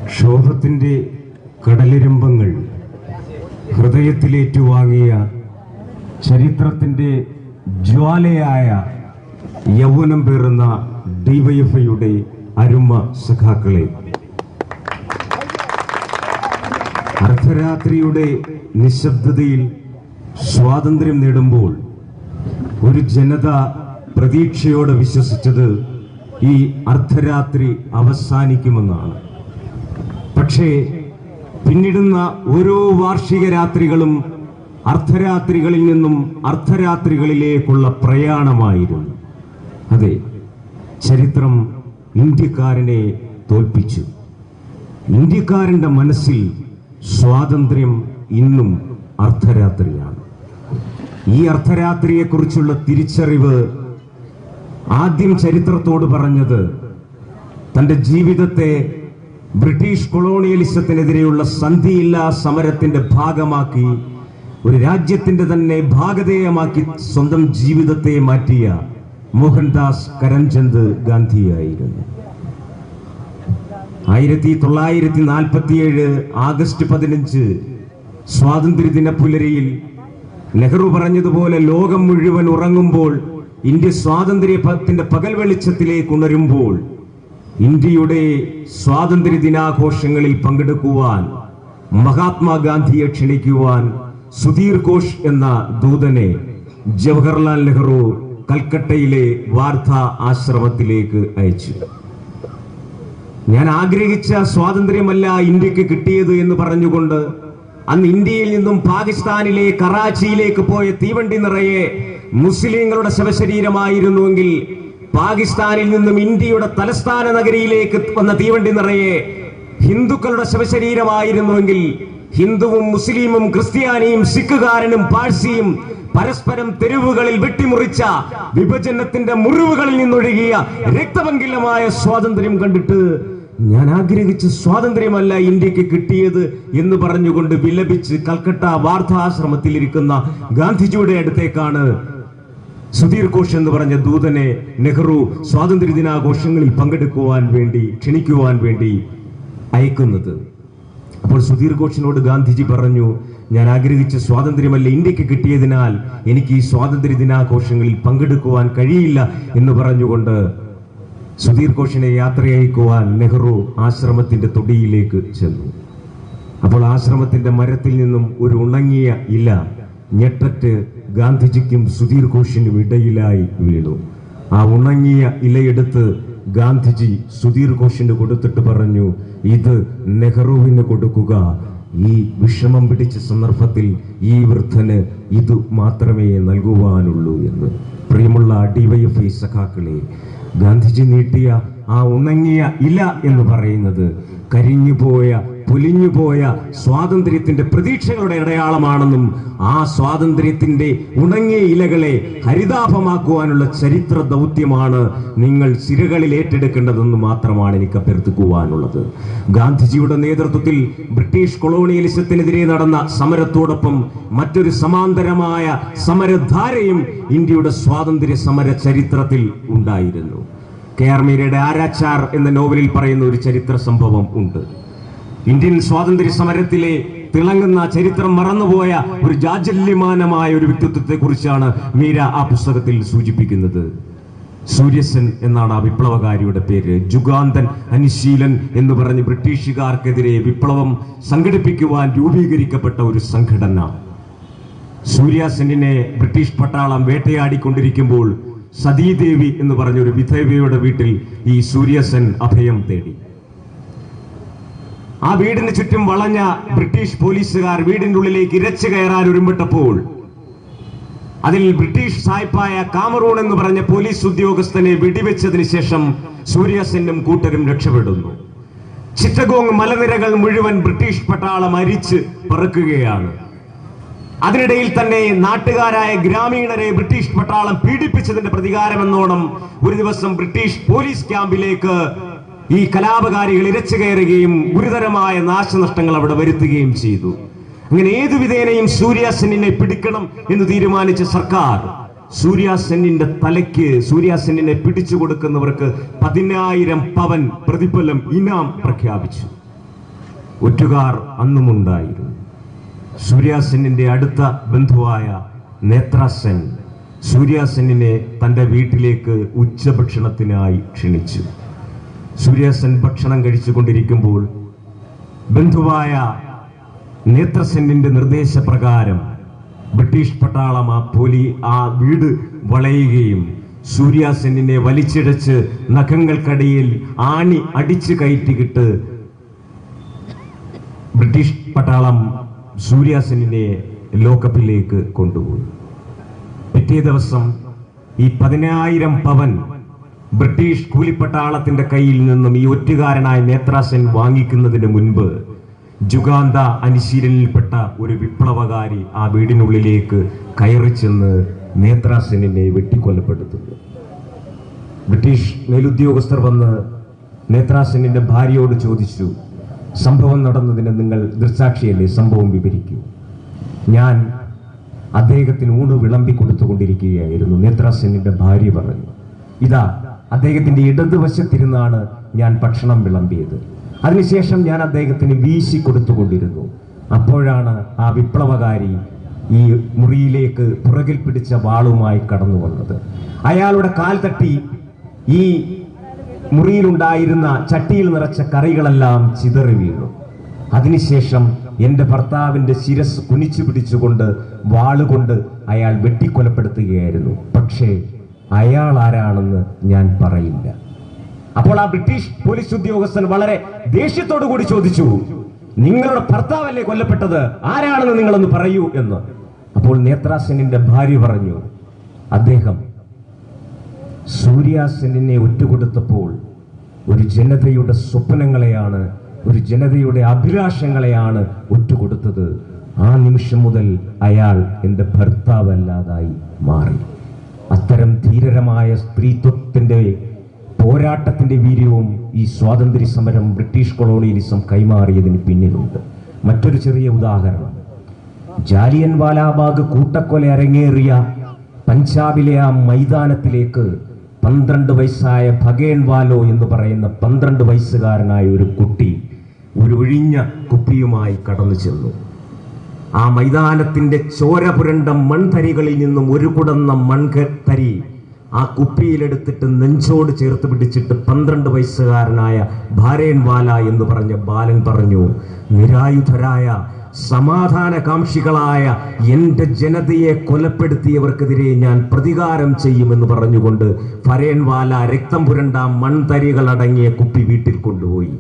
ക്ഷോഭത്തിന്റെ കടലിരമ്പങ്ങൾ ഹൃദയത്തിലേറ്റുവാങ്ങിയ ചരിത്രത്തിന്റെ ജ്വാലയായ യൗവനം പേറുന്ന ഡിവൈഎഫ്ഐയുടെ അരുമ സഖാക്കളെ, അർദ്ധരാത്രിയുടെ നിശബ്ദതയിൽ സ്വാതന്ത്ര്യം നേടുമ്പോൾ ഒരു ജനത പ്രതീക്ഷയോടെ വിശ്വസിച്ചത് ഈ അർദ്ധരാത്രി അവസാനിക്കുമെന്നാണ്. പക്ഷേ പിന്നിടുന്ന ഓരോ വാർഷിക രാത്രികളും അർദ്ധരാത്രികളിൽ നിന്നും അർദ്ധരാത്രികളിലേക്കുള്ള പ്രയാണമായിരുന്നു. അതെ, ചരിത്രം ഇന്ത്യക്കാരനെ തോൽപ്പിച്ചു. ഇന്ത്യക്കാരന്റെ മനസ്സിൽ സ്വാതന്ത്ര്യം ഇന്നും അർദ്ധരാത്രിയാണ്. ഈ അർദ്ധരാത്രിയെക്കുറിച്ചുള്ള തിരിച്ചറിവ് ആദ്യം ചരിത്രത്തോട് പറഞ്ഞത് തന്റെ ജീവിതത്തെ ബ്രിട്ടീഷ് കൊളോണിയലിസത്തിനെതിരെയുള്ള സന്ധിയില്ലാ സമരത്തിന്റെ ഭാഗമാക്കി, ഒരു രാജ്യത്തിന്റെ തന്നെ ഭാഗധേയമാക്കി സ്വന്തം ജീവിതത്തെ മാറ്റിയ മോഹൻദാസ് കരംചന്ദ് ഗാന്ധിയായിരുന്നു. 1947 ആഗസ്റ്റ് 15 സ്വാതന്ത്ര്യദിന പുലരിയിൽ നെഹ്റു പറഞ്ഞതുപോലെ ലോകം മുഴുവൻ ഉറങ്ങുമ്പോൾ ഇന്ത്യ സ്വാതന്ത്ര്യത്തിന്റെ പകൽ വെളിച്ചത്തിലേക്ക് ഉണരുമ്പോൾ ഇന്ത്യയുടെ സ്വാതന്ത്ര്യ ദിനാഘോഷങ്ങളിൽ പങ്കെടുക്കുവാൻ മഹാത്മാഗാന്ധിയെ ക്ഷണിക്കുവാൻ സുധീർ ഘോഷ് എന്ന ദൂതനെ ജവഹർലാൽ നെഹ്റു കൽക്കട്ടയിലെ വാർധാ ആശ്രമത്തിലേക്ക് അയച്ചു. ഞാൻ ആഗ്രഹിച്ച സ്വാതന്ത്ര്യമല്ല ഇന്ത്യക്ക് കിട്ടിയത് എന്ന് പറഞ്ഞുകൊണ്ട് അന്ന് ഇന്ത്യയിൽ നിന്നും പാകിസ്ഥാനിലെ കറാച്ചിയിലേക്ക് പോയ തീവണ്ടി നിറയെ മുസ്ലിങ്ങളുടെ ശവശരീരമായിരുന്നുവെങ്കിൽ, പാകിസ്ഥാനിൽ നിന്നും ഇന്ത്യയുടെ തലസ്ഥാന നഗരിയിലേക്ക് വന്ന തീവണ്ടി നിറയെ ഹിന്ദുക്കളുടെ ശവശരീരമായിരുന്നുവെങ്കിൽ, ഹിന്ദുവും മുസ്ലിമും ക്രിസ്ത്യാനിയും സിഖുകാരനും പാഴ്സിയും പരസ്പരം തെരുവുകളിൽ വെട്ടിമുറിച്ച വിഭജനത്തിന്റെ മുറിവുകളിൽ നിന്നൊഴുകിയ രക്തപങ്കിലമായ സ്വാതന്ത്ര്യം കണ്ടിട്ട് ഞാൻ ആഗ്രഹിച്ച സ്വാതന്ത്ര്യമല്ല ഇന്ത്യക്ക് കിട്ടിയത് എന്ന് പറഞ്ഞുകൊണ്ട് വിലപിച്ച് കൽക്കട്ട വാർത്താശ്രമത്തിൽ ഇരിക്കുന്ന ഗാന്ധിജിയുടെ അടുത്തേക്കാണ് സുധീർ ഘോഷ് എന്ന് പറഞ്ഞ ദൂതനെ നെഹ്റു സ്വാതന്ത്ര്യ ദിനാഘോഷങ്ങളിൽ പങ്കെടുക്കുവാൻ വേണ്ടി ക്ഷണിക്കുവാൻ വേണ്ടി അയക്കുന്നത്. അപ്പോൾ സുധീർ ഘോഷിനോട് ഗാന്ധിജി പറഞ്ഞു, ഞാൻ ആഗ്രഹിച്ച സ്വാതന്ത്ര്യമല്ല ഇന്ത്യക്ക് കിട്ടിയതിനാൽ എനിക്ക് ഈ സ്വാതന്ത്ര്യ ദിനാഘോഷങ്ങളിൽ പങ്കെടുക്കുവാൻ കഴിയില്ല എന്ന് പറഞ്ഞുകൊണ്ട് സുധീർ ഘോഷിനെ യാത്രയയക്കുവാൻ നെഹ്റു ആശ്രമത്തിന്റെ തൊടിയിലേക്ക് ചെന്നു. അപ്പോൾ ആശ്രമത്തിന്റെ മരത്തിൽ നിന്നും ഒരു ഉണങ്ങിയ ഇല ഞെട്ടറ്റ് ഗാന്ധിജിക്കും സുധീർ ഘോഷിനും ഇടയിലായി വീണു. ആ ഉണങ്ങിയ ഇലയെടുത്ത് ഗാന്ധിജി സുധീർ ഘോഷിന് കൊടുത്തിട്ട് പറഞ്ഞു, ഇത് നെഹ്റുവിന് കൊടുക്കുക. ഈ വിഷമം പിടിച്ച സന്ദർഭത്തിൽ ഈ വൃദ്ധന് ഇത് മാത്രമേ നൽകുവാനുള്ളൂ എന്ന്. പ്രിയമുള്ള ഡിവൈഎഫ്ഐ സഖാക്കളെ, ഗാന്ധിജി നീട്ടിയ ആ ഉണങ്ങിയ ഇല എന്ന് പറയുന്നത് കരിഞ്ഞുപോയ പൊലിഞ്ഞുപോയ സ്വാതന്ത്ര്യത്തിന്റെ പ്രതീക്ഷകളുടെ അടയാളമാണെന്നും ആ സ്വാതന്ത്ര്യത്തിന്റെ ഉണങ്ങിയ ഇലകളെ ഹരിതാഭമാക്കുവാനുള്ള ചരിത്ര ദൗത്യമാണ് നിങ്ങൾ സിരകളിൽ ഏറ്റെടുക്കേണ്ടതെന്ന് മാത്രമാണ് എനിക്ക് അഭ്യർത്ഥിക്കുവാനുള്ളത്. ഗാന്ധിജിയുടെ നേതൃത്വത്തിൽ ബ്രിട്ടീഷ് കൊളോണിയലിസത്തിനെതിരെ നടന്ന സമരത്തോടൊപ്പം മറ്റൊരു സമാന്തരമായ സമരധാരയും ഇന്ത്യയുടെ സ്വാതന്ത്ര്യ സമര ചരിത്രത്തിൽ ഉണ്ടായിരുന്നു. കെ.ആർ. മീരയുടെ ആരാച്ചാർ എന്ന നോവലിൽ പറയുന്ന ഒരു ചരിത്ര സംഭവം ഉണ്ട്. ഇന്ത്യൻ സ്വാതന്ത്ര്യ സമരത്തിലെ തിളങ്ങുന്ന ചരിത്രം മറന്നുപോയ ഒരു ജാജല്യമാനമായ ഒരു വ്യക്തിത്വത്തെ കുറിച്ചാണ് മീര ആ പുസ്തകത്തിൽ സൂചിപ്പിക്കുന്നത്. സൂര്യസെൻ എന്നാണ് ആ വിപ്ലവകാരിയുടെ പേര്. ജുഗാന്തൻ അനുശീലൻ എന്ന് പറഞ്ഞ് ബ്രിട്ടീഷുകാർക്കെതിരെ വിപ്ലവം സംഘടിപ്പിക്കുവാൻ രൂപീകരിക്കപ്പെട്ട ഒരു സംഘടന. സൂര്യസെന്നിനെ ബ്രിട്ടീഷ് പട്ടാളം വേട്ടയാടിക്കൊണ്ടിരിക്കുമ്പോൾ സതീദേവി എന്ന് പറഞ്ഞൊരു വിധവയുടെ വീട്ടിൽ ഈ സൂര്യസെൻ അഭയം തേടി. ആ വീടിന് ചുറ്റും വളഞ്ഞ ബ്രിട്ടീഷ് പോലീസുകാർ വീടിന്റെ ഉള്ളിലേക്ക് ഇരച്ചു കയറാൻ ഒരുമ്പെട്ടപ്പോൾ അതിൽ ബ്രിട്ടീഷ് സായിപ്പായ കാമറൂൺ എന്ന് പറഞ്ഞ പോലീസ് ഉദ്യോഗസ്ഥനെ വെടിവെച്ചതിന് ശേഷം സൂര്യസെന്നും കൂട്ടരും രക്ഷപ്പെടുന്നു. ചിറ്റഗോങ് മലനിരകൾ മുഴുവൻ ബ്രിട്ടീഷ് പട്ടാളം അരിച്ച് പറക്കുകയാണ്. അതിനിടയിൽ തന്നെ നാട്ടുകാരായ ഗ്രാമീണരെ ബ്രിട്ടീഷ് പട്ടാളം പീഡിപ്പിച്ചതിന്റെ പ്രതികാരമെന്നോണം ഒരു ദിവസം ബ്രിട്ടീഷ് പോലീസ് ക്യാമ്പിലേക്ക് ഈ കലാപകാരികൾ ഇരച്ചു കയറുകയും ഗുരുതരമായ നാശനഷ്ടങ്ങൾ അവിടെ വരുത്തുകയും ചെയ്തു. അങ്ങനെ ഏതു വിധേനയും സൂര്യസെന്നിനെ പിടിക്കണം എന്ന് തീരുമാനിച്ച സർക്കാർ സൂര്യാസെന്നിന്റെ തലയ്ക്ക് സൂര്യാസെന്നിനെ പിടിച്ചു കൊടുക്കുന്നവർക്ക് 10,000 പവൻ പ്രതിഫലം ഇനാം പ്രഖ്യാപിച്ചു. ഒറ്റുകാർ അന്നുമുണ്ടായിരുന്നു. സൂര്യാസെന്നിന്റെ അടുത്ത ബന്ധുവായ നേത്രാസെൻ സൂര്യാസെന്നിനെ തന്റെ വീട്ടിലേക്ക് ഉച്ചഭക്ഷണത്തിനായി ക്ഷണിച്ചു. സൂര്യാസെൻ ഭക്ഷണം കഴിച്ചുകൊണ്ടിരിക്കുമ്പോൾ ബന്ധുവായ നേത്രസെന്നിന്റെ നിർദ്ദേശപ്രകാരം ബ്രിട്ടീഷ് പട്ടാളം ആ വീട് വളയുകയും സൂര്യാസെന്നിനെ വലിച്ചിഴച്ച് നഖങ്ങൾക്കടിയിൽ ആണി അടിച്ചു കയറ്റിക്കിട്ട് ബ്രിട്ടീഷ് പട്ടാളം സൂര്യാസെന്നിനെ ലോക്കപ്പിലേക്ക് കൊണ്ടുപോയി. പിറ്റേ ദിവസം ഈ 10,000 പവൻ ബ്രിട്ടീഷ് കൂലിപ്പട്ടാളത്തിന്റെ കയ്യിൽ നിന്നും ഈ ഒറ്റുകാരനായ നേത്രാസെൻ വാങ്ങിക്കുന്നതിന് മുൻപ് ജുഗാന്ത അനുശീലനിൽപ്പെട്ട ഒരു വിപ്ലവകാരി ആ വീടിനുള്ളിലേക്ക് കയറി ചെന്ന് നേത്രാസെന്നിനെ വെട്ടിക്കൊലപ്പെടുത്തുന്നു. ബ്രിട്ടീഷ് മേലുദ്യോഗസ്ഥർ വന്ന് നേത്രാസെന്നിന്റെ ഭാര്യയോട് ചോദിച്ചു, സംഭവം നടന്നതിന് നിങ്ങൾ ദൃക്സാക്ഷിയല്ലേ, സംഭവം വിവരിക്കൂ. ഞാൻ അദ്ദേഹത്തിന് ഊണ് വിളമ്പി കൊടുത്തുകൊണ്ടിരിക്കുകയായിരുന്നു. നേത്രാസെന്നിന്റെ ഭാര്യ പറഞ്ഞു, ഇതാ അദ്ദേഹത്തിന്റെ ഇടതുവശത്തിരുന്നാണ് ഞാൻ ഭക്ഷണം വിളമ്പിയത്. അതിനുശേഷം ഞാൻ അദ്ദേഹത്തിന് വീശി കൊടുത്തുകൊണ്ടിരുന്നു. അപ്പോഴാണ് ആ വിപ്ലവകാരി ഈ മുറിയിലേക്ക് പുറകിൽ പിടിച്ച വാളുമായി കടന്നു വന്നത്. അയാളുടെ കാൽ തട്ടി ഈ മുറിയിലുണ്ടായിരുന്ന ചട്ടിയിൽ നിറച്ച കറികളെല്ലാം ചിതറി വീണു. അതിനുശേഷം എന്റെ ഭർത്താവിന്റെ ശിരസ് കുനിച്ചു പിടിച്ചുകൊണ്ട് വാളുകൊണ്ട് അയാൾ വെട്ടിക്കൊലപ്പെടുത്തുകയായിരുന്നു. പക്ഷേ അയാൾ ആരാണെന്ന് ഞാൻ പറയില്ല. അപ്പോൾ ആ ബ്രിട്ടീഷ് പോലീസ് ഉദ്യോഗസ്ഥൻ വളരെ ദേഷ്യത്തോടു കൂടി ചോദിച്ചു, നിങ്ങളുടെ ഭർത്താവല്ലേ കൊല്ലപ്പെട്ടത്, ആരാണെന്ന് നിങ്ങളൊന്ന് പറയൂ എന്ന്. അപ്പോൾ നേത്രാസെന്നിന്റെ ഭാര്യ പറഞ്ഞു, അദ്ദേഹം സൂര്യാസെന്നിനെ ഒറ്റുകൊടുത്തപ്പോൾ ഒരു ജനതയുടെ സ്വപ്നങ്ങളെയാണ്, ഒരു ജനതയുടെ അഭിലാഷങ്ങളെയാണ് ഒറ്റുകൊടുത്തത്. ആ നിമിഷം മുതൽ അയാൾ എൻ്റെ ഭർത്താവല്ലാതായി മാറി. അത്തരം ധീരമായ സ്ത്രീത്വത്തിന്റെ പോരാട്ടത്തിന്റെ വീര്യവും ഈ സ്വാതന്ത്ര്യ സമരം ബ്രിട്ടീഷ് കൊളോണിയലിസം കൈമാറിയതിന് പിന്നിലുണ്ട്. മറ്റൊരു ചെറിയ ഉദാഹരണം, ജാലിയൻ വാലാബാഗ് കൂട്ടക്കൊല അരങ്ങേറിയ പഞ്ചാബിലെ ആ മൈതാനത്തിലേക്ക് 12 വയസ്സായ ഭഗേൻ വാലോ എന്ന് പറയുന്ന 12 വയസ്സുകാരനായ ഒരു കുട്ടി ഒരു ഒഴിഞ്ഞ കുപ്പിയുമായി കടന്നു ചെന്നു. ആ മൈതാനത്തിന്റെ ചോര പുരണ്ട മൺതരികളിൽ നിന്നും ഒരു കുടന്ന മൺതരി ആ കുപ്പിയിലെടുത്തിട്ട് നെഞ്ചോട് ചേർത്ത് പിടിച്ചിട്ട് 12 വയസ്സുകാരനായ ഭാരേൻ വാല എന്ന് പറഞ്ഞ ബാലൻ പറഞ്ഞു, നിരായുധരായ സമാധാനകാംക്ഷികളായ എൻ്റെ ജനതയെ കൊലപ്പെടുത്തിയവർക്കെതിരെ ഞാൻ പ്രതികാരം ചെയ്യുമെന്ന് പറഞ്ഞുകൊണ്ട് ഫരേൻ വാല രക്തം പുരണ്ട മൺതരികൾ അടങ്ങിയ കുപ്പി വീട്ടിൽ കൊണ്ടുപോയി.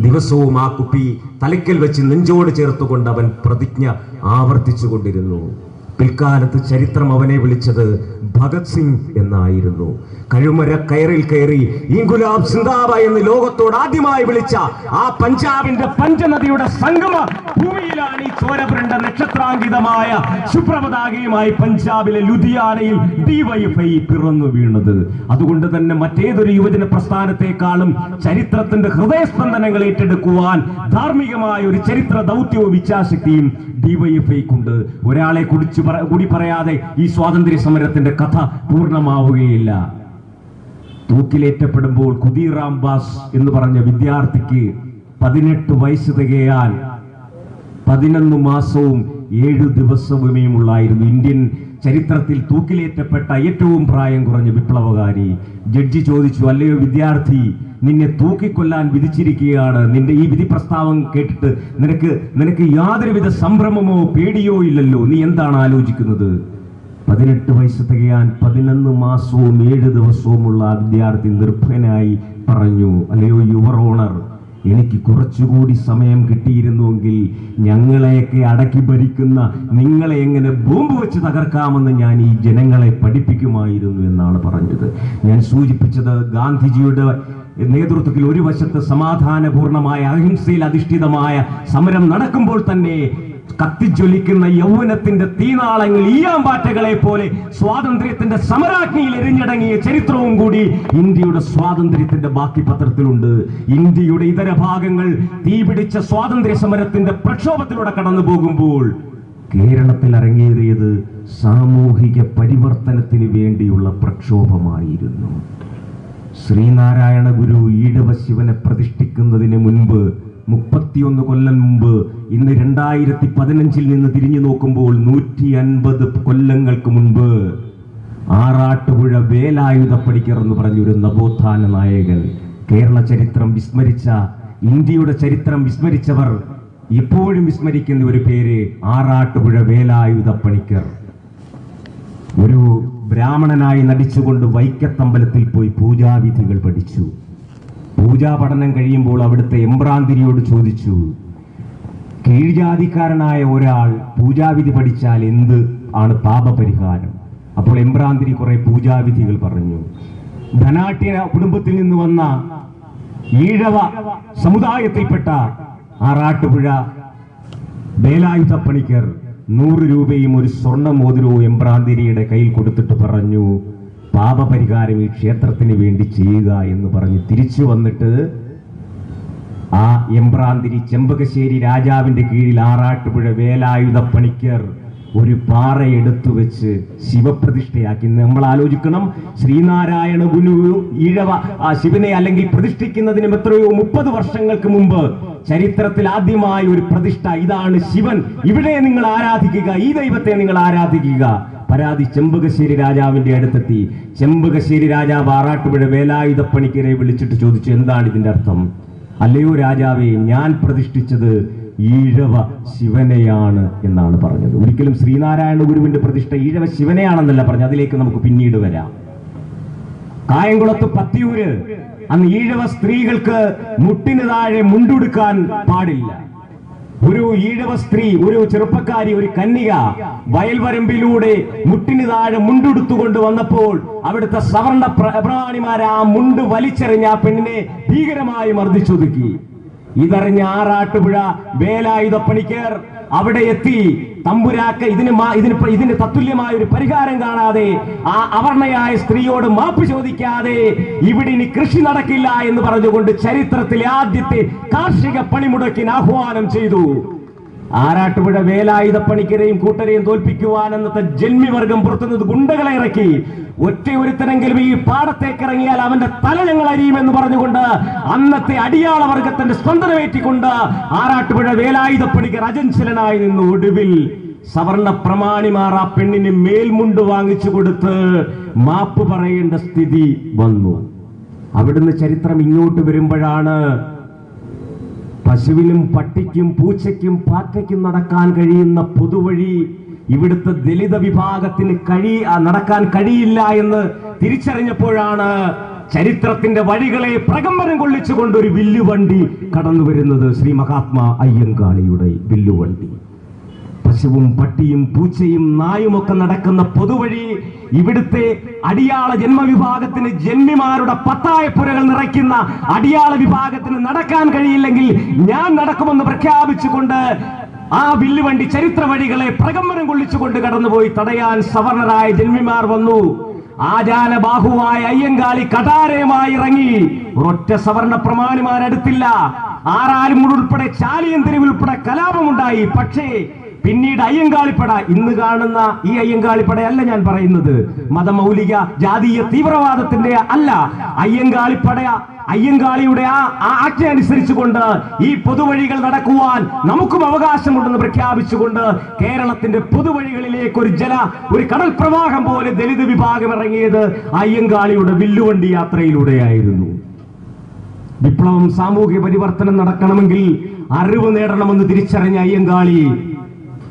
ദിവസവും ആ കുപ്പി തലയ്ക്കൽ വെച്ച് നെഞ്ചോട് ചേർത്തുകൊണ്ട് അവൻ പ്രതിജ്ഞ ആവർത്തിച്ചു കൊണ്ടിരുന്നു. പിൽക്കാലത്ത് ചരിത്രം അവനെ വിളിച്ചത് ഭഗത് സിംഗ് എന്നായിരുന്നു. കഴുമര കയറിൽ കയറി ഇൻകുലാബ് സിന്ദാബാദ് എന്ന് ലോകത്തോട് ആദ്യമായി വിളിച്ച ആ പഞ്ചാബിന്റെ പഞ്ചനദിയുടെ സംഗമ ഭൂമിയിലാണ് ഈ ചോരപുരണ്ട നക്ഷത്രാങ്കിതമായ ശുഭ്രപതാകയുമായി പഞ്ചാബിലെ ലുധിയാനയിൽ ഡിവൈഎഫ്ഐ പിറന്നു വീണത്. അതുകൊണ്ട് തന്നെ മറ്റേതൊരു യുവജന പ്രസ്ഥാനത്തെക്കാളും ചരിത്രത്തിന്റെ ഹൃദയസ്പന്ദനങ്ങൾ ഏറ്റെടുക്കുവാൻ ധാർമ്മികമായ ഒരു ചരിത്ര ദൗത്യവും ഇച്ഛാശക്തിയും ഡിവൈഎഫ്ഐക്കുണ്ട്. ഒരാളെ കുറിച്ച് കൂടി പറയാതെ ഈ സ്വാതന്ത്ര്യ സമരത്തിന്റെ കഥ പൂർണ്ണമാവുകയില്ല. തൂക്കിലേറ്റപ്പെടുമ്പോൾ ഖുദീറാം ബാസ് എന്ന് പറഞ്ഞ വിദ്യാർത്ഥിക്ക് 18 വയസ്സ് തികയാൻ 11 മാസവും 7 ദിവസവുമേയുള്ളായിരുന്നു. ഇന്ത്യൻ ചരിത്രത്തിൽ തൂക്കിലേറ്റപ്പെട്ട ഏറ്റവും പ്രായം കുറഞ്ഞ വിപ്ലവകാരി. ജഡ്ജി ചോദിച്ചു, അല്ലയോ വിദ്യാർത്ഥി, നിന്നെ തൂക്കിക്കൊല്ലാൻ വിധിച്ചിരിക്കുകയാണ്. നിന്റെ ഈ വിധി പ്രസ്താവം കേട്ടിട്ട് നിനക്ക് യാതൊരുവിധ സംഭ്രമമോ പേടിയോ ഇല്ലല്ലോ, നീ എന്താണ് ആലോചിക്കുന്നത്? 18 വയസ്സ് തികയാൻ 11 മാസവും 7 ദിവസവുമുള്ള ആ വിദ്യാർത്ഥി നിർഭയനായി പറഞ്ഞു, അല്ലയോ യുവർ ഓണർ, എനിക്ക് കുറച്ചുകൂടി സമയം കിട്ടിയിരുന്നുവെങ്കിൽ ഞങ്ങളെയൊക്കെ അടക്കി ഭരിക്കുന്ന നിങ്ങളെ എങ്ങനെ ബോംബ് വെച്ച് തകർക്കാമെന്ന് ഞാൻ ഈ ജനങ്ങളെ പഠിപ്പിക്കുമായിരുന്നു എന്നാണ് പറഞ്ഞത്. ഞാൻ സൂചിപ്പിച്ചത് ഗാന്ധിജിയുടെ നേതൃത്വത്തിൽ ഒരു വശത്ത് സമാധാനപൂർണമായ അഹിംസയിൽ അധിഷ്ഠിതമായ സമരം നടക്കുമ്പോൾ തന്നെ കത്തിജ്വലിക്കുന്ന യൗവനത്തിന്റെ തീനാളങ്ങൾ ഈയാമ്പാറ്റകളെ പോലെ സ്വാതന്ത്ര്യത്തിന്റെ സമരാഗ്നിയിൽ എരിഞ്ഞടങ്ങിയ ചരിത്രവും കൂടി ഇന്ത്യയുടെ സ്വാതന്ത്ര്യത്തിന്റെ ബാക്കി പത്രത്തിലുണ്ട്. ഇന്ത്യയുടെ ഇതര ഭാഗങ്ങൾ തീപിടിച്ച സ്വാതന്ത്ര്യ സമരത്തിന്റെ പ്രക്ഷോഭത്തിലൂടെ കടന്നു പോകുമ്പോൾ കേരളത്തിൽ അരങ്ങേറിയത് സാമൂഹിക പരിവർത്തനത്തിന് വേണ്ടിയുള്ള പ്രക്ഷോഭമായിരുന്നു. ശ്രീനാരായണ ഗുരു ഈഴവ ശിവനെ പ്രതിഷ്ഠിക്കുന്നതിന് മുൻപ് 31 കൊല്ലം മുമ്പ്, ഇന്ന് 2015 നിന്ന് തിരിഞ്ഞു നോക്കുമ്പോൾ 150 കൊല്ലങ്ങൾക്ക് മുൻപ് ആറാട്ടുപുഴ വേലായുധപ്പണിക്കർ എന്ന് പറഞ്ഞൊരു നവോത്ഥാന നായകൻ, കേരള ചരിത്രം വിസ്മരിച്ച, ഇന്ത്യയുടെ ചരിത്രം വിസ്മരിച്ചവർ ഇപ്പോഴും വിസ്മരിക്കുന്ന ഒരു പേര് ആറാട്ടുപുഴ വേലായുധപ്പണിക്കർ. ഒരു ബ്രാഹ്മണനായി നടിച്ചുകൊണ്ട് വൈക്കത്തമ്പലത്തിൽ പോയി പൂജാവിധികൾ പഠിച്ചു. പൂജാ പഠനം കഴിയുമ്പോൾ അവിടുത്തെ എമ്പ്രാന്തിരിയോട് ചോദിച്ചു, കീഴ്ജാതിക്കാരനായ ഒരാൾ പൂജാവിധി പഠിച്ചാൽ എന്ത് ആണ് പാപപരിഹാരം? അപ്പോൾ എമ്പ്രാന്തിരി കുറെ പൂജാവിധികൾ പറഞ്ഞു. ധനാട്യ കുടുംബത്തിൽ നിന്ന് വന്ന ഈഴവ സമുദായത്തിൽപ്പെട്ട ആറാട്ടുപുഴ വേലായുധപ്പണിക്കർ 100 രൂപയും ഒരു സ്വർണ്ണ മോതിരവും എമ്പ്രാന്തിരിയുടെ കയ്യിൽ കൊടുത്തിട്ട് പറഞ്ഞു, പാപപരിഹാരം ഈ ക്ഷേത്രത്തിന് വേണ്ടി ചെയ്യുക എന്ന് പറഞ്ഞ് തിരിച്ചു വന്നിട്ട് ആ എമ്പ്രാന്തിരി ചെമ്പകശ്ശേരി രാജാവിന്റെ കീഴിൽ ആറാട്ടുപുഴ വേലായുധപ്പണിക്കർ ഒരു പാറ എടുത്തു വെച്ച് ശിവപ്രതിഷ്ഠയാക്കി. നമ്മൾ ആലോചിക്കണം, ശ്രീനാരായണ ഗുരു ഈഴവ ശിവനെ അല്ലെങ്കിൽ പ്രതിഷ്ഠിക്കുന്നതിനും എത്രയോ 30 വർഷങ്ങൾക്ക് മുമ്പ് ചരിത്രത്തിൽ ആദ്യമായ ഒരു പ്രതിഷ്ഠ. ഇതാണ് ശിവൻ, ഇവിടെ നിങ്ങൾ ആരാധിക്കുക, ഈ ദൈവത്തെ നിങ്ങൾ ആരാധിക്കുക. പരാതി ചെമ്പകശ്ശേരി രാജാവിന്റെ അടുത്തെത്തി. ചെമ്പകശ്ശേരി രാജാവ് ആറാട്ടുപുഴ വേലായുധപ്പണിക്കരെ വിളിച്ചിട്ട് ചോദിച്ചു, എന്താണ് ഇതിന്റെ അർത്ഥം? അല്ലയോ രാജാവേ, ഞാൻ പ്രതിഷ്ഠിച്ചത് ഈഴവ ശിവനെയാണ് എന്നാണ് പറഞ്ഞത്. ഒരിക്കലും ശ്രീനാരായണ ഗുരുവിന്റെ പ്രതിഷ്ഠ ഈഴവ ശിവനെയാണെന്നല്ല പറഞ്ഞു. അതിലേക്ക് നമുക്ക് പിന്നീട് വരാം. കായംകുളത്ത് പത്തിയൂര് അന്ന് ഈഴവ സ്ത്രീകൾക്ക് മുട്ടിന് താഴെ മുണ്ടുടുക്കാൻ പാടില്ല. ഒരു ഈഴവ സ്ത്രീ, ഒരു ചെറുപ്പക്കാരി, ഒരു കന്യക വയൽവരമ്പിലൂടെ മുട്ടിന് താഴെ മുണ്ടുടുത്തുകൊണ്ട് വന്നപ്പോൾ അവിടുത്തെ സവർണ പ്രമാണിമാർ ആ മുണ്ട് വലിച്ചെറിഞ്ഞ ആ പെണ്ണിനെ ഭീകരമായി മർദ്ദിച്ചൊതുക്കി. ഇതറിഞ്ഞ ആറാട്ടുപുഴ വേലായുധപ്പണിക്കർ അവിടെ എത്തി. തമ്പുരാക്ക ഇതിന് തത്തുല്യമായ ഒരു പരിഹാരം കാണാതെ, ആ അവർണയായ സ്ത്രീയോട് മാപ്പ് ചോദിക്കാതെ ഇവിടെ ഇനി കൃഷി നടക്കില്ല എന്ന് പറഞ്ഞുകൊണ്ട് ചരിത്രത്തിലെ ആദ്യത്തെ കാർഷിക പണിമുടക്കിന് ആഹ്വാനം ചെയ്തു. ആറാട്ടുപുഴ വേലായുധപ്പണിക്കരെയും കൂട്ടരെയും തോൽപ്പിക്കുവാൻ അന്നത്തെ ജന്മിവർഗം പുറത്തുനിന്ന് ഗുണ്ടകളെ ഇറക്കി. ഒറ്റയൊരുത്തനെങ്കിലും ഈ പാടത്തേക്ക് ഇറങ്ങിയാൽ അവന്റെ തല ഞങ്ങൾ അരിയുമെന്ന് പറഞ്ഞുകൊണ്ട് അന്നത്തെ അടിയാള വർഗത്തിന്റെ സ്പന്ദനമേറ്റിക്കൊണ്ട് ആറാട്ടുപുഴ വേലായുധപ്പണിക്കർ അജഞ്ചലനായി നിന്നു. ഒടുവിൽ സവർണ പ്രമാണിമാർ ആ പെണ്ണിന് മേൽമുണ്ട് വാങ്ങിച്ചു കൊടുത്ത് മാപ്പ് പറയേണ്ട സ്ഥിതി വന്നു. അവിടുന്ന് ചരിത്രം ഇങ്ങോട്ട് വരുമ്പോഴാണ് പശുവിനും പട്ടിക്കും പൂച്ചയ്ക്കും പാറ്റയ്ക്കും നടക്കാൻ കഴിയുന്ന പൊതുവഴി ഇവിടുത്തെ ദലിത വിഭാഗത്തിന് നടക്കാൻ കഴിയില്ല എന്ന് തിരിച്ചറിഞ്ഞപ്പോഴാണ് ചരിത്രത്തിന്റെ വഴികളെ പ്രകമ്പനം കൊള്ളിച്ചുകൊണ്ട് ഒരു വില്ലുവണ്ടി കടന്നു വരുന്നത്. ശ്രീ മഹാത്മാ അയ്യങ്കാളിയുടെ വില്ലുവണ്ടി. പശുവും പട്ടിയും പൂച്ചയും നായുമൊക്കെ നടക്കുന്ന പൊതുവഴി ഇവിടുത്തെ അടിയാള ജന്മവിഭാഗത്തിന്, ജന്മിമാരുടെ പത്തായപ്പുരകൾ നിറയ്ക്കുന്ന അടിയാള വിഭാഗത്തിന് നടക്കാൻ കഴിയില്ലെങ്കിൽ ഞാൻ നടക്കുമെന്ന് പ്രഖ്യാപിച്ചുകൊണ്ട് ആ വില്ലുവണ്ടി ചരിത്ര വഴികളെ പ്രകമ്പനം കൊള്ളിച്ചുകൊണ്ട് കടന്നുപോയി. തടയാൻ സവർണരായ ജന്മിമാർ വന്നു. ആജാനബാഹുവായ അയ്യങ്കാളി കടാരയുമായി ഇറങ്ങി. ഒരൊറ്റ സവർണ പ്രമാണിമാരടുത്തില്ല. ആറാലുമൂട് ഉൾപ്പെടെ ചാലിയൻ തെരുവിൽ ഉൾപ്പെടെ കലാപമുണ്ടായി. പക്ഷേ പിന്നീട് അയ്യങ്കാളിപ്പട, ഇന്ന് കാണുന്ന ഈ അയ്യങ്കാളിപ്പടയല്ല ഞാൻ പറയുന്നത്, മതമൗലിക ജാതീയ തീവ്രവാദത്തിന്റെ അല്ല, അയ്യങ്കാളിയുടെ ആ ആജ്ഞ അനുസരിച്ചുകൊണ്ട് ഈ പൊതുവഴികൾ നടക്കുവാൻ നമുക്കും അവകാശമുണ്ടെന്ന് പ്രഖ്യാപിച്ചുകൊണ്ട് കേരളത്തിന്റെ പൊതുവഴികളിലേക്ക് ഒരു കടൽ പ്രവാഹം പോലെ ദലിത് വിഭാഗം ഇറങ്ങിയത് അയ്യങ്കാളിയുടെ വില്ലുവണ്ടി യാത്രയിലൂടെയായിരുന്നു. വിപ്ലവം, സാമൂഹിക പരിവർത്തനം നടക്കണമെങ്കിൽ അറിവ് നേടണമെന്ന് തിരിച്ചറിഞ്ഞ അയ്യങ്കാളി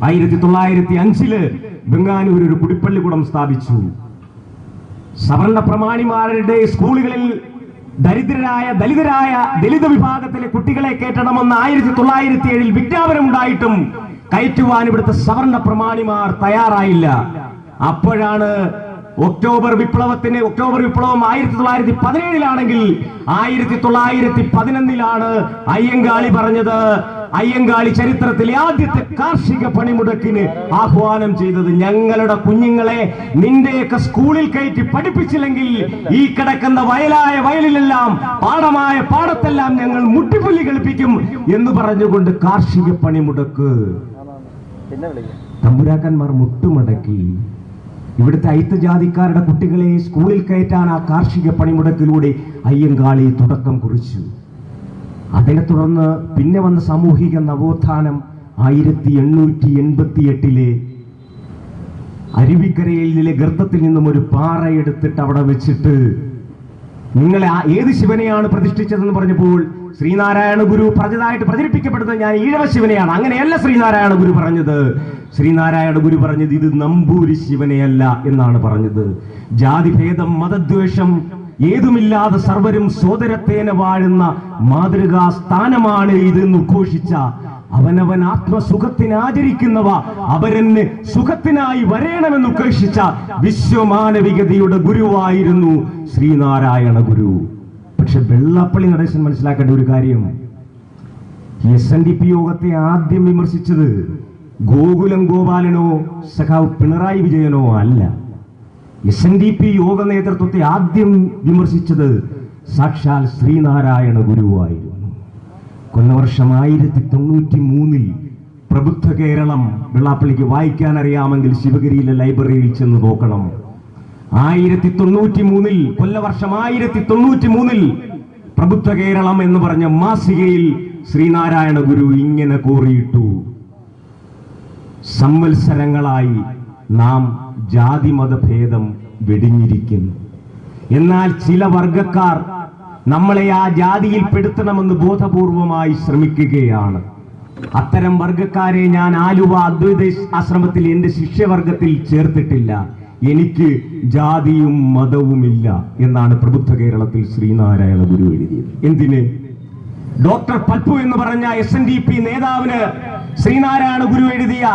1905 ബംഗാനൂർ ഒരു കുടിപ്പള്ളിക്കൂടം സ്ഥാപിച്ചു. സവർണ പ്രമാണിമാരുടെ സ്കൂളുകളിൽ ദരിദ്രരായ ദലിത വിഭാഗത്തിലെ കുട്ടികളെ കയറ്റണമെന്ന് 1907 വിജ്ഞാപനം ഉണ്ടായിട്ടും കയറ്റുവാൻ ഇവിടുത്തെ സവർണ പ്രമാണിമാർ തയ്യാറായില്ല. അപ്പോഴാണ് ഒക്ടോബർ വിപ്ലവം 1917 1911 അയ്യങ്കാളി പറഞ്ഞത്, അയ്യങ്കാളി ചരിത്രത്തിലെ ആദ്യത്തെ കാർഷിക പണിമുടക്കിന് ആഹ്വാനം ചെയ്തത്, ഞങ്ങളുടെ കുഞ്ഞുങ്ങളെ നിന്റെയൊക്കെ സ്കൂളിൽ കയറ്റി പഠിപ്പിച്ചില്ലെങ്കിൽ ഈ കിടക്കുന്ന വയലിലെല്ലാം പാടത്തെല്ലാം ഞങ്ങൾ മുട്ടിപ്പുല്ലി കളിപ്പിക്കും എന്ന് പറഞ്ഞുകൊണ്ട് കാർഷിക പണിമുടക്ക്. തമ്പുരാക്കന്മാർ മുട്ടുമടക്കി ഇവിടുത്തെ അയിത്തജാതിക്കാരുടെ കുട്ടികളെ സ്കൂളിൽ കയറ്റാൻ ആ കാർഷിക പണിമുടക്കിലൂടെ അയ്യങ്കാളി തുടക്കം കുറിച്ചു. അതിനെ തുടർന്ന് പിന്നെ വന്ന സാമൂഹിക നവോത്ഥാനം 1888 അരുവിക്കരയിലെ ഗർത്തത്തിൽ നിന്നും ഒരു പാറ എടുത്തിട്ട് അവിടെ വെച്ചിട്ട് നിങ്ങളെ ഏത് ശിവനെയാണ് പ്രതിഷ്ഠിച്ചതെന്ന് പറഞ്ഞപ്പോൾ ശ്രീനാരായണ ഗുരു പറഞ്ഞതായിട്ട് പ്രചരിപ്പിക്കപ്പെടുന്നത് ഞാൻ ഈഴവ ശിവനെയാണ്. അങ്ങനെയല്ല ശ്രീനാരായണ ഗുരു പറഞ്ഞത്. ശ്രീനാരായണ ഗുരു പറഞ്ഞത് ഇത് നമ്പൂരി ശിവനെയല്ല എന്നാണ് പറഞ്ഞത്. ജാതിഭേദം, മതദ്വേഷം ഏതുമില്ലാതെ സർവരും സോദരത്തേന വാഴുന്ന മാതൃകാ സ്ഥാനമാണ് ഇതെന്ന് ഉദ്ഘോഷിച്ച, അവനവൻ ആത്മസുഖത്തിന് ആചരിക്കുന്നവ അവരെന്നെ സുഖത്തിനായി വരേണമെന്ന് ഉദ്ഘോഷിച്ച വിശ്വമാനവികതയുടെ ഗുരുവായിരുന്നു ശ്രീനാരായണ ഗുരു. പക്ഷെ വെള്ളാപ്പള്ളി നടേശൻ മനസ്സിലാക്കേണ്ട ഒരു കാര്യം, SNDP യോഗത്തെ ആദ്യം വിമർശിച്ചത് ഗോകുലം ഗോപാലനോ സഖാവ് പിണറായി വിജയനോ അല്ല. SNDP യോഗ നേതൃത്വത്തെ ആദ്യം വിമർശിച്ചത് സാക്ഷാൽ ശ്രീനാരായണ ഗുരുവായിരുന്നു. കൊല്ലവർഷം 1993 പ്രബുദ്ധ കേരളം, വെള്ളാപ്പള്ളിക്ക് വായിക്കാൻ അറിയാമെങ്കിൽ ശിവഗിരിയിലെ ലൈബ്രറിയിൽ ചെന്ന് നോക്കണം. 1993 കൊല്ലവർഷം 1993 പ്രബുദ്ധ കേരളം എന്ന് പറഞ്ഞ മാസികയിൽ ശ്രീനാരായണ ഗുരു ഇങ്ങനെ കോറിയിട്ടു: സംവത്സരങ്ങളായി നാം ജാതിമതഭേദം വെടിഞ്ഞിരിക്കുന്നു. എന്നാൽ ചില വർഗക്കാർ നമ്മളെ ആ ജാതിയിൽ പെടുത്തണമെന്ന് ബോധപൂർവമായി ശ്രമിക്കുകയാണ്. അത്തരം വർഗക്കാരെ ഞാൻ ആലുവ അദ്വൈത ആശ്രമത്തിൽ എന്റെ ശിഷ്യവർഗത്തിൽ ചേർത്തിട്ടില്ല. എനിക്ക് ജാതിയും മതവുമില്ല എന്നാണ് പ്രബുദ്ധ കേരളത്തിൽ ശ്രീനാരായണ ഗുരു എഴുതിയത്. എന്തിന്? ഡോക്ടർ പൽപ്പു എന്ന് പറഞ്ഞ SNDP നേതാവിന് ശ്രീനാരായണ ഗുരു എഴുതിയ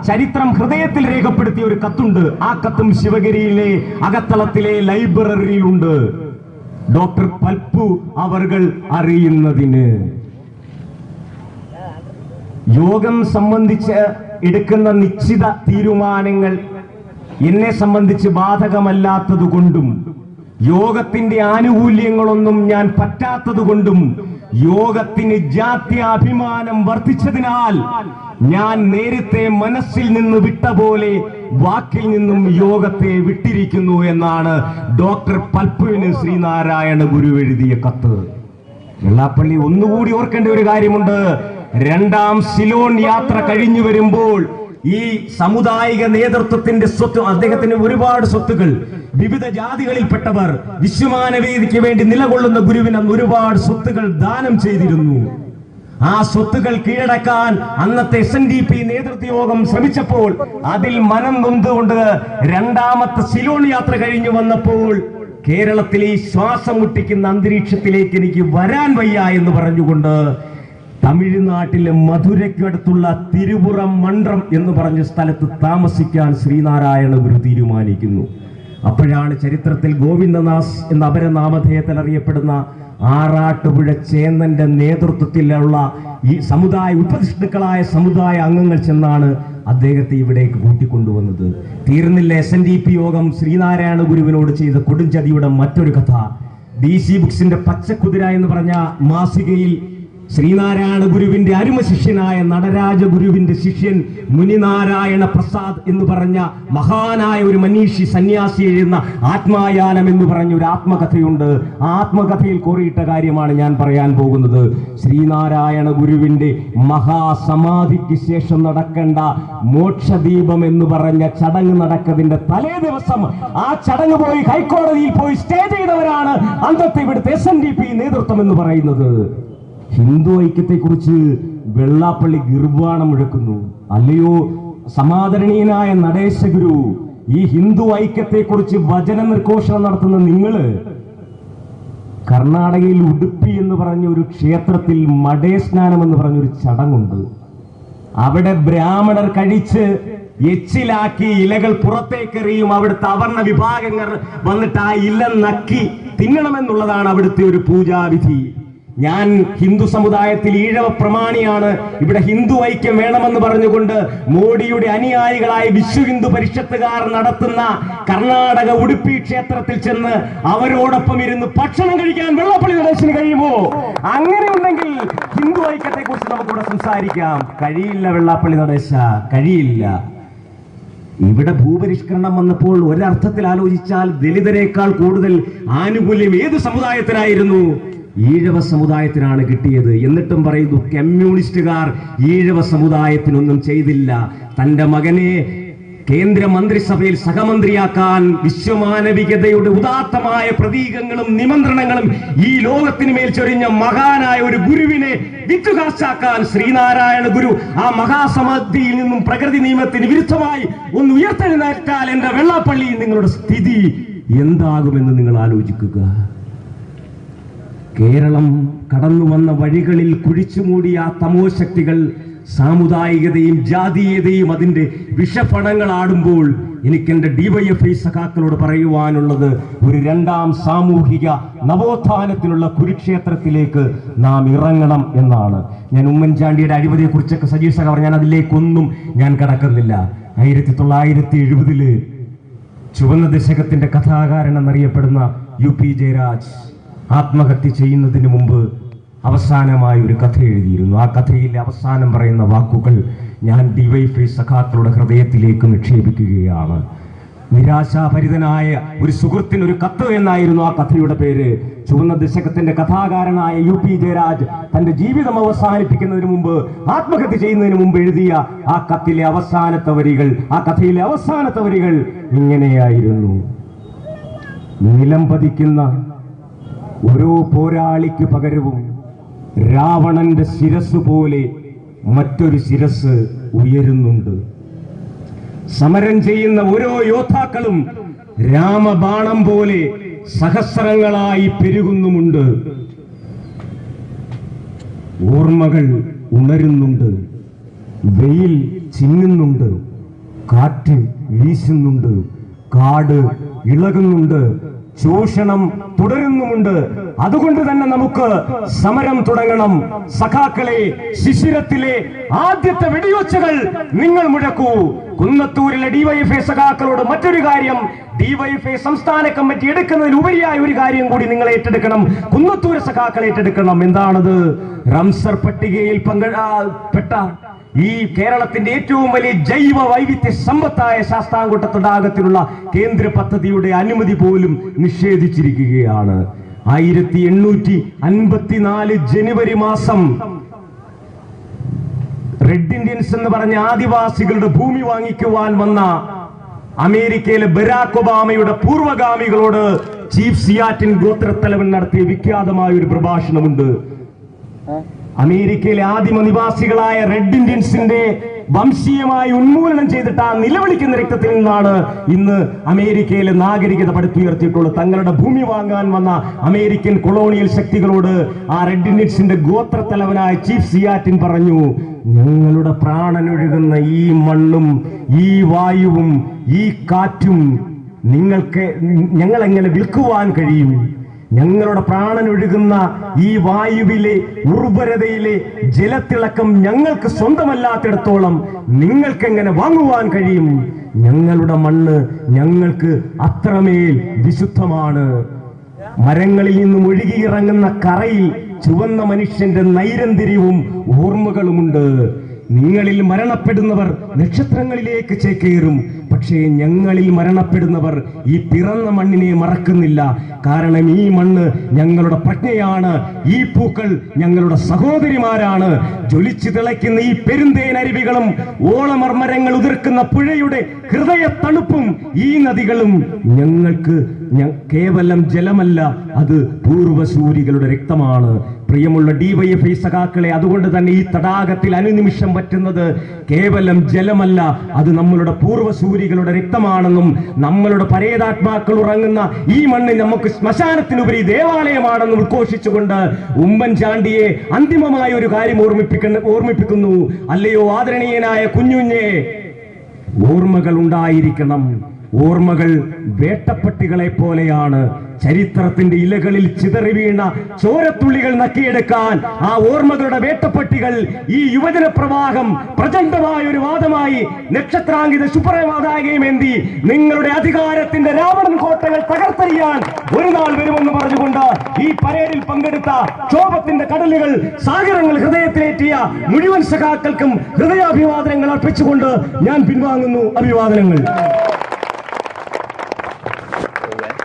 ചരിത്രം ഹൃദയത്തിൽ രേഖപ്പെടുത്തിയ ഒരു കത്തുണ്ട്. ആ കത്തും ശിവഗിരിയിലെ അകത്തളത്തിലെ ലൈബ്രറിയിലുണ്ട്. ഡോക്ടർ പൽപ്പു അവർകൾ അറിയുന്നതിന് യോഗം സംബന്ധിച്ച് എടുക്കുന്ന നിശ്ചിത തീരുമാനങ്ങൾ എന്നെ സംബന്ധിച്ച് ബാധകമല്ലാത്തതുകൊണ്ടും യോഗത്തിന്റെ ആനുകൂല്യങ്ങളൊന്നും ഞാൻ പറ്റാത്തതുകൊണ്ടും യോഗത്തിന് ജാത്യാഭിമാനം വർദ്ധിച്ചതിനാൽ ഞാൻ നേരത്തെ മനസ്സിൽ നിന്ന് വിട്ട പോലെ വാക്കിൽ നിന്നും യോഗത്തെ വിട്ടിരിക്കുന്നു എന്നാണ് ഡോക്ടർ പൽപ്പുവിന് ശ്രീനാരായണ ഗുരു എഴുതിയ കത്ത്. വെള്ളാപ്പള്ളി ഒന്നുകൂടി ഓർക്കേണ്ട ഒരു കാര്യമുണ്ട്. രണ്ടാം സിലോൺ യാത്ര കഴിഞ്ഞു വരുമ്പോൾ ഈ സമുദായിക നേതൃത്വത്തിന്റെ സ്വത്ത്, അദ്ദേഹത്തിന് ഒരുപാട് സ്വത്തുകൾ, വിവിധ ജാതികളിൽപ്പെട്ടവർ വിശ്വമാനവേദിക്ക് വേണ്ടി നിലകൊള്ളുന്ന ഗുരുവിന് ഒരുപാട് സ്വത്തുകൾ ദാനം ചെയ്തിരുന്നു. ആ സ്വത്തുകൾ കീഴടക്കാൻ അന്നത്തെ SNDP നേതൃത്വ യോഗം ശ്രമിച്ചപ്പോൾ അതിൽ മനം നൊന്തുകൊണ്ട് രണ്ടാമത്തെ സിലോൺ യാത്ര കഴിഞ്ഞു വന്നപ്പോൾ കേരളത്തിലെ ഈ ശ്വാസം മുട്ടിക്കുന്ന അന്തരീക്ഷത്തിലേക്ക് എനിക്ക് വരാൻ വയ്യ എന്ന് പറഞ്ഞുകൊണ്ട് തമിഴ്നാട്ടിലെ മധുരയ്ക്കടുത്തുള്ള തിരുപുറം മണ്ഡ്രം എന്ന് പറഞ്ഞ സ്ഥലത്ത് താമസിക്കാൻ ശ്രീനാരായണ ഗുരു തീരുമാനിക്കുന്നു. അപ്പോഴാണ് ചരിത്രത്തിൽ ഗോവിന്ദദാസ് എന്ന അപരനാമധേയത്തിൽ അറിയപ്പെടുന്ന ആറാട്ടുപുഴ ചേന്നന്റെ നേതൃത്വത്തിലുള്ള ഈ ഉപദിഷ്ണുക്കളായ സമുദായ അംഗങ്ങൾ ചെന്നാണ് അദ്ദേഹത്തെ ഇവിടേക്ക് കൂട്ടിക്കൊണ്ടുവന്നത്. തീർന്നില്ല SNDP യോഗം ശ്രീനാരായണ ഗുരുവിനോട് ചെയ്ത കൊടുംചതിയുടെ മറ്റൊരു കഥ. DC ബുക്സിന്റെ പച്ചക്കുതിര എന്ന് പറഞ്ഞ മാസികയിൽ ശ്രീനാരായണ ഗുരുവിന്റെ അരുമ ശിഷ്യനായ നടരാജ ഗുരുവിന്റെ ശിഷ്യൻ മുനിനാരായണ പ്രസാദ് എന്ന് പറഞ്ഞ മഹാനായ ഒരു മനീഷി സന്യാസി എഴുതുന്ന ആത്മായാനം എന്ന് പറഞ്ഞ ഒരു ആത്മകഥയുണ്ട്. ആ ആത്മകഥയിൽ കോറിയിട്ട കാര്യമാണ് ഞാൻ പറയാൻ പോകുന്നത്. ശ്രീനാരായണ ഗുരുവിന്റെ മഹാസമാധിക്ക് ശേഷം നടക്കേണ്ട മോക്ഷദീപം എന്ന് പറഞ്ഞ ചടങ്ങ് നടക്കുന്നതിന്റെ തലേ ദിവസം ആ ചടങ്ങ് പോയി ഹൈക്കോടതിയിൽ പോയി സ്റ്റേ ചെയ്തവരാണ് അന്നത്തെ ഇവിടുത്തെ SNDP നേതൃത്വം എന്ന് പറയുന്നത്. ഹിന്ദു ഐക്യത്തെക്കുറിച്ച് വെള്ളാപ്പള്ളി ഗിർവാണം മുഴക്കുന്നു. അല്ലയോ സമാദരണീയനായ നടേശ ഗുരു, ഈ ഹിന്ദു ഐക്യത്തെക്കുറിച്ച് വചന നിർഘോഷണം നടത്തുന്ന നിങ്ങള് കർണാടകയിൽ ഉടുപ്പി എന്ന് പറഞ്ഞ ഒരു ക്ഷേത്രത്തിൽ മടേസ്നാനം എന്ന് പറഞ്ഞൊരു ചടങ്ങുണ്ട്. അവിടെ ബ്രാഹ്മണർ കഴിച്ച് എച്ചിലാക്കി ഇലകൾ പുറത്തേക്കെറിയും. അവിടുത്തെ അവർണ വിഭാഗങ്ങൾ വന്നിട്ട് ആ ഇല നക്കി തിന്നണമെന്നുള്ളതാണ് അവിടുത്തെ ഒരു പൂജാവിധി. ഞാൻ ഹിന്ദു സമുദായത്തിൽ ഈഴവ പ്രമാണിയാണ്. ഇവിടെ ഹിന്ദു ഐക്യം വേണമെന്ന് പറഞ്ഞുകൊണ്ട് മോഡിയുടെ അനുയായികളായ വിശ്വ ഹിന്ദു പരിഷത്തുകാർ നടത്തുന്ന കർണാടക ഉടുപ്പി ക്ഷേത്രത്തിൽ ചെന്ന് അവരോടൊപ്പം ഇരുന്ന് ഭക്ഷണം കഴിക്കാൻ വെള്ളാപ്പള്ളി നടേശന് കഴിയുമോ? അങ്ങനെ ഉണ്ടെങ്കിൽ ഹിന്ദു ഐക്യത്തെ കുറിച്ച് നമുക്കിവിടെ സംസാരിക്കാം. കഴിയില്ല വെള്ളാപ്പള്ളി നടേശ, കഴിയില്ല. ഇവിടെ ഭൂപരിഷ്കരണം വന്നപ്പോൾ ഒരർത്ഥത്തിൽ ആലോചിച്ചാൽ ദലിതരെക്കാൾ കൂടുതൽ ആനുകൂല്യം ഏത് സമുദായത്തിനായിരുന്നു? ഈഴവ സമുദായത്തിനാണ് കിട്ടിയത്. എന്നിട്ടും പറയുന്നു കമ്മ്യൂണിസ്റ്റുകാർ ഈഴവ സമുദായത്തിനൊന്നും ചെയ്തില്ല. തന്റെ മകനെ കേന്ദ്ര മന്ത്രിസഭയിൽ സഹമന്ത്രിയാക്കാൻ വിശ്വമാനവികതയുടെ ഉദാത്തമായ പ്രതീകങ്ങളും നിമന്ത്രണങ്ങളും ഈ ലോകത്തിന് മേൽ ചൊരിഞ്ഞ മഹാനായ ഒരു ഗുരുവിനെ വിത്തുകാശാക്കാൻ ശ്രീനാരായണ ഗുരു ആ മഹാസമാധിയിൽ നിന്നും പ്രകൃതി നിയമത്തിന് വിരുദ്ധമായി ഒന്ന് ഉയർത്തെഴുന്നേറ്റാൽ എന്റെ വെള്ളാപ്പള്ളി നിങ്ങളുടെ സ്ഥിതി എന്താകുമെന്ന് നിങ്ങൾ ആലോചിക്കുക. കേരളം കടന്നു വന്ന വഴികളിൽ കുഴിച്ചുമൂടിയ ആ തമോശക്തികൾ സാമുദായികതയും ജാതീയതയും അതിന്റെ വിഷഫണങ്ങൾ ആടുമ്പോൾ എനിക്കെന്റെ ഡിവൈഎഫ്ഐ സഖാക്കളോട് പറയുവാനുള്ളത് ഒരു രണ്ടാം സാമൂഹിക നവോത്ഥാനത്തിനുള്ള കുരുക്ഷേത്രത്തിലേക്ക് നാം ഇറങ്ങണം എന്നാണ്. ഞാൻ ഉമ്മൻചാണ്ടിയുടെ അഴിമതിയെ കുറിച്ചൊക്കെ സജീവ് സഖ പറഞ്ഞാൽ അതിലേക്കൊന്നും ഞാൻ കടക്കുന്നില്ല. 1970 ചുവന്ന ദശകത്തിന്റെ കഥാകാരൻ എന്നറിയപ്പെടുന്ന UP ജയരാജ് ആത്മഹത്യ ചെയ്യുന്നതിന് മുമ്പ് അവസാനമായി ഒരു കഥ എഴുതിയിരുന്നു. ആ കഥയിലെ അവസാനം പറയുന്ന വാക്കുകൾ ഞാൻ ഡിവൈഎഫ്ഐ സഖാക്കളുടെ ഹൃദയത്തിലേക്ക് നിക്ഷേപിക്കുകയാണ്. നിരാശാഭരിതനായ ഒരു സുഹൃത്തിന് ഒരു കത്ത് എന്നായിരുന്നു ആ കഥയുടെ പേര്. ചുവന്ന ദശകത്തിന്റെ കഥാകാരനായ UP ജയരാജ് തന്റെ ജീവിതം അവസാനിപ്പിക്കുന്നതിന് മുമ്പ്, ആത്മഹത്യ ചെയ്യുന്നതിന് മുമ്പ് എഴുതിയ ആ കത്തിലെ അവസാനത്തെ വരികൾ, ആ കഥയിലെ അവസാനത്തെ വരികൾ ഇങ്ങനെയായിരുന്നു: നിലം പതിക്കുന്ന ഓരോ പോരാളിക്ക് പകരവും രാവണന്റെ ശിരസ് പോലെ മറ്റൊരു ശിരസ് ഉയരുന്നുണ്ട്. സമരം ചെയ്യുന്ന ഓരോ യോദ്ധാക്കളും രാമബാണം പോലെ സഹസ്രങ്ങളായി പെരുകുന്നുമുണ്ട്. ഓർമ്മകൾ ഉണരുന്നുണ്ട്. വെയിൽ ചിന്നുന്നുണ്ട്. കാറ്റ് വീശുന്നുണ്ട്. കാട് ഇളകുന്നുണ്ട്. ചൂഷണം തുടരുന്നുമുണ്ട്. അതുകൊണ്ട് തന്നെ നമുക്ക് സമരം തുടങ്ങണം. സഖാക്കളെ, ശിശിരത്തിലെ ആദ്യത്തെ വെടിയൊച്ചകൾ നിങ്ങൾ മുഴക്കൂ. കുന്നത്തൂരിലെ ഡിവൈഎഫ്ഐ സഖാക്കളോട് മറ്റൊരു കാര്യം, ഡിവൈഎഫ്ഐ സംസ്ഥാന കമ്മിറ്റി എടുക്കുന്നതിലുപരിയായ ഒരു കാര്യം കൂടി നിങ്ങൾ ഏറ്റെടുക്കണം. കുന്നത്തൂർ സഖാക്കൾ ഏറ്റെടുക്കണം. എന്താണത്? റംസർ പട്ടികയിൽ പെട്ട ഈ കേരളത്തിന്റെ ഏറ്റവും വലിയ ജൈവ വൈവിധ്യ സമ്പത്തായ ശാസ്താംകോട്ട തടാകത്തിലുള്ള കേന്ദ്ര പദ്ധതിയുടെ അനുമതി പോലും നിഷേധിച്ചിരിക്കുകയാണ്. 1854 ജനുവരി മാസം റെഡ് ഇന്ത്യൻസ് എന്ന് പറഞ്ഞ ആദിവാസികളുടെ ഭൂമി വാങ്ങിക്കുവാൻ വന്ന അമേരിക്കയിലെ ബരാക് ഒബാമയുടെ പൂർവഗാമികളോട് ചീഫ് സിയാറ്റിൻ ഗോത്രത്തലവൻ നടത്തിയ വിഖ്യാതമായ ഒരു പ്രഭാഷണമുണ്ട്. അമേരിക്കയിലെ ആദിമ നിവാസികളായ റെഡ് ഇന്ത്യൻസിന്റെ വംശീയമായി ഉന്മൂലനം ചെയ്തിട്ട് ആ നിലവിളിക്കുന്ന രക്തത്തിൽ നിന്നാണ് ഇന്ന് അമേരിക്കയിലെ നാഗരികത പടുത്തുയർത്തിയിട്ടുള്ളത്. തങ്ങളുടെ ഭൂമി വാങ്ങാൻ വന്ന അമേരിക്കൻ കൊളോണിയൽ ശക്തികളോട് ആ റെഡ് ഇന്ത്യൻസിന്റെ ഗോത്രത്തലവനായ ചീഫ് സിയാറ്റിൻ പറഞ്ഞു, ഞങ്ങളുടെ പ്രാണനൊഴുകുന്ന ഈ മണ്ണും ഈ വായുവും ഈ കാറ്റും ഞങ്ങളെങ്ങനെ വിൽക്കുവാൻ കഴിയും? ഞങ്ങളുടെ പ്രാണനൊഴുകുന്ന ഈ വായുവിലെ ഉർവരതയിലെ ജലത്തിളക്കം ഞങ്ങൾക്ക് സ്വന്തമല്ലാത്തിടത്തോളം നിങ്ങൾക്കെങ്ങനെ വാങ്ങുവാൻ കഴിയും? ഞങ്ങളുടെ മണ്ണ് ഞങ്ങൾക്ക് അത്രമേൽ വിശുദ്ധമാണ്. മരങ്ങളിൽ നിന്നും ഒഴുകിയിറങ്ങുന്ന കറയിൽ ചുവന്ന മനുഷ്യന്റെ നൈരന്തര്യവും ഓർമ്മകളുമുണ്ട്. നിങ്ങളിൽ മരണപ്പെടുന്നവർ നക്ഷത്രങ്ങളിലേക്ക് ചേക്കേറും, പക്ഷേ ഞങ്ങളിൽ മരണപ്പെടുന്നവർ ഈ പിറന്ന മണ്ണിനെ മറക്കുന്നില്ല. കാരണം ഈ മണ്ണ് ഞങ്ങളുടെ പ്രജ്ഞയാണ്. ഈ പൂക്കൾ ഞങ്ങളുടെ സഹോദരിമാരാണ്. ജ്വലിച്ചു തിളയ്ക്കുന്ന ഈ പെരുന്തേനരുവികളും ഓളമർമരങ്ങൾ ഉതിർക്കുന്ന പുഴയുടെ ഹൃദയ തണുപ്പും ഈ നദികളും ഞങ്ങൾക്ക് കേവലം ജലമല്ല, അത് പൂർവസൂരികളുടെ രക്തമാണ്. പ്രിയമുള്ള ഡിവൈഎഫ്ഐ സഖാക്കളെ, അതുകൊണ്ട് തന്നെ ഈ തടാകത്തിൽ അനുനിമിഷം പറ്റുന്നത് കേവലം ജലമല്ല, അത് നമ്മളുടെ പൂർവസൂരികളുടെ രക്തമാണെന്നും നമ്മളുടെ പരേതാത്മാക്കൾ ഉറങ്ങുന്ന ഈ മണ്ണ് നമുക്ക് ശ്മശാനത്തിനുപരി ദേവാലയമാണെന്ന് ഉദ്ഘോഷിച്ചുകൊണ്ട് ഉമ്മൻചാണ്ടിയെ അന്തിമമായ ഒരു കാര്യം ഓർമ്മിപ്പിക്കുന്നു. അല്ലയോ ആദരണീയനായ കുഞ്ഞുഞ്ഞെ, ഓർമ്മകൾ ഉണ്ടായിരിക്കണം. ഓർമ്മകൾ വേട്ടപ്പട്ടികളെ പോലെയാണ്. ചരിത്രത്തിന്റെ ഇലകളിൽ ചിതറി വീണ ചോരത്തുള്ളികൾ നക്കിയെടുക്കാൻ ആ ഓർമ്മകളുടെ വേട്ടപ്പട്ടികൾ ഈ യുവജന പ്രവാഹം പ്രചണ്ഡമായ ഒരു വാദമായി നക്ഷത്രാങ്കിത ശുഭ്രമാതാകയുമേന്തി നിങ്ങളുടെ അധികാരത്തിന്റെ രാവണൻ കോട്ടകൾ തകർത്തെറിയാൻ ഒരു നാൾ വരുമെന്ന് പറഞ്ഞുകൊണ്ട് ഈ പരേഡിൽ പങ്കെടുത്ത ക്ഷോഭത്തിന്റെ കടലുകൾ സാഗരങ്ങൾ ഹൃദയത്തിലേറ്റിയ മുഴുവൻ സഖാക്കൾക്കും ഹൃദയാഭിവാദനങ്ങൾ അർപ്പിച്ചുകൊണ്ട് ഞാൻ പിൻവാങ്ങുന്നു. അഭിവാദനങ്ങൾ.